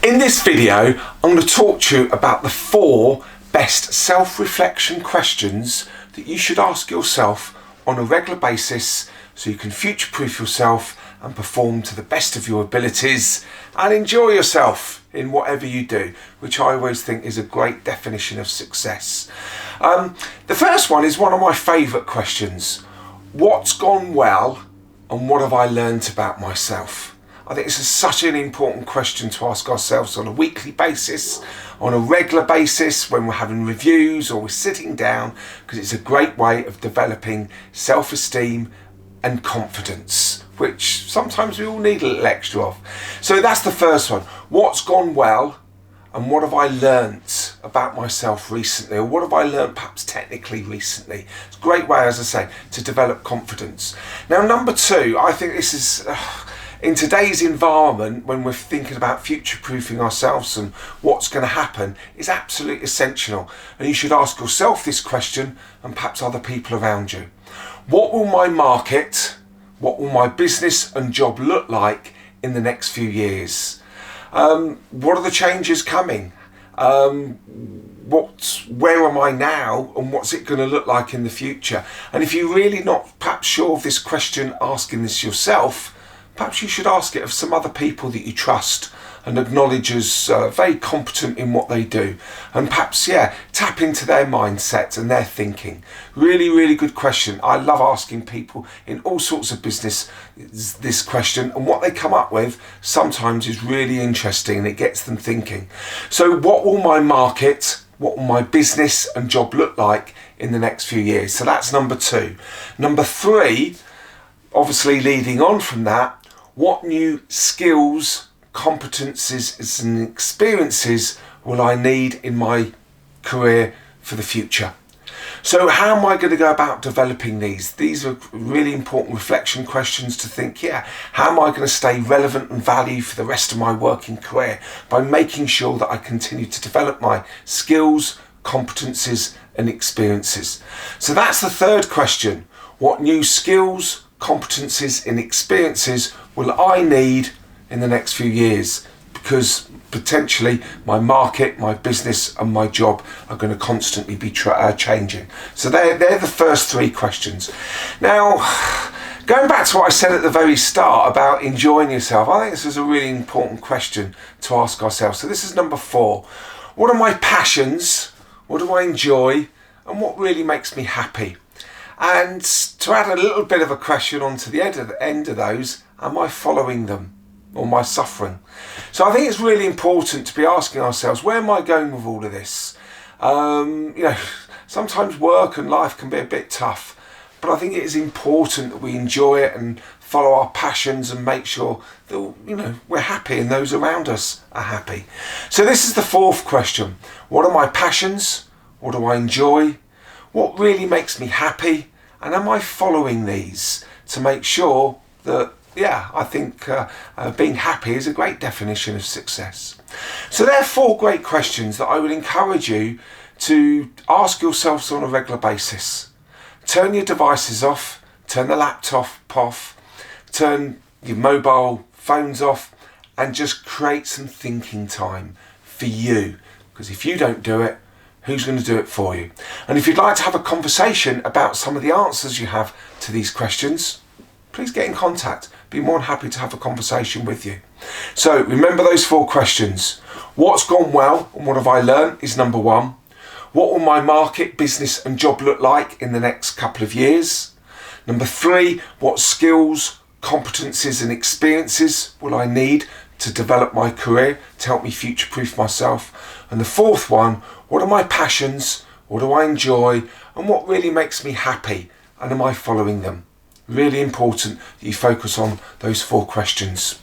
In this video, I'm going to talk to you about the 4 best self-reflection questions that you should ask yourself on a regular basis so you can future-proof yourself and perform to the best of your abilities and enjoy yourself in whatever you do, which I always think is a great definition of success. The first one is one of my favourite questions. What's gone well and what have I learned about myself? I think this is such an important question to ask ourselves on a weekly basis, on a regular basis, when we're having reviews or we're sitting down, because it's a great way of developing self-esteem and confidence, which sometimes we all need a little extra of. So that's the first one. What's gone well and what have I learnt about myself recently, or what have I learnt perhaps technically recently? It's a great way, as I say, to develop confidence. Now, number 2, I think this is... in today's environment, when we're thinking about future-proofing ourselves and what's going to happen, is absolutely essential. And you should ask yourself this question and perhaps other people around you. What will my market, what will my business and job look like in the next few years? What are the changes coming? Where am I now and what's it going to look like in the future? And if you're really not perhaps sure of this question, asking this yourself, perhaps you should ask it of some other people that you trust and acknowledge as very competent in what they do. And perhaps, tap into their mindset and their thinking. Really, really good question. I love asking people in all sorts of business this question, and what they come up with sometimes is really interesting and it gets them thinking. So what will my market, what will my business and job look like in the next few years? So that's number 2. Number 3, obviously leading on from that, what new skills, competences and experiences will I need in my career for the future? So how am I going to go about developing these? These are really important reflection questions to think, how am I going to stay relevant and valued for the rest of my working career? By making sure that I continue to develop my skills, competences and experiences. So that's the 3rd question. What new skills, competencies and experiences will I need in the next few years? Because potentially my market, my business and my job are going to constantly be changing. So they're the first 3 questions. Now, going back to what I said at the very start about enjoying yourself, I think this is a really important question to ask ourselves. So this is number 4. What are my passions? What do I enjoy? And what really makes me happy? And to add a little bit of a question onto the end of those, am I following them or am I suffering? So I think it's really important to be asking ourselves, where am I going with all of this? Sometimes work and life can be a bit tough, but I think it is important that we enjoy it and follow our passions and make sure that we're happy and those around us are happy. So this is the 4th question. What are my passions? What do I enjoy? What really makes me happy? And am I following these to make sure that, I think being happy is a great definition of success. So there are 4 great questions that I would encourage you to ask yourselves on a regular basis. Turn your devices off, turn the laptop off, turn your mobile phones off, and just create some thinking time for you. Because if you don't do it, who's going to do it for you? And if you'd like to have a conversation about some of the answers you have to these questions, please get in contact. Be more than happy to have a conversation with you. So remember those 4 questions. What's gone well and what have I learned is number 1. What will my market, business and job look like in the next couple of years? Number 3, what skills, competencies and experiences will I need to develop my career to help me future-proof myself? And the 4th one, what are my passions? What do I enjoy? And what really makes me happy? And am I following them? Really important that you focus on those 4 questions.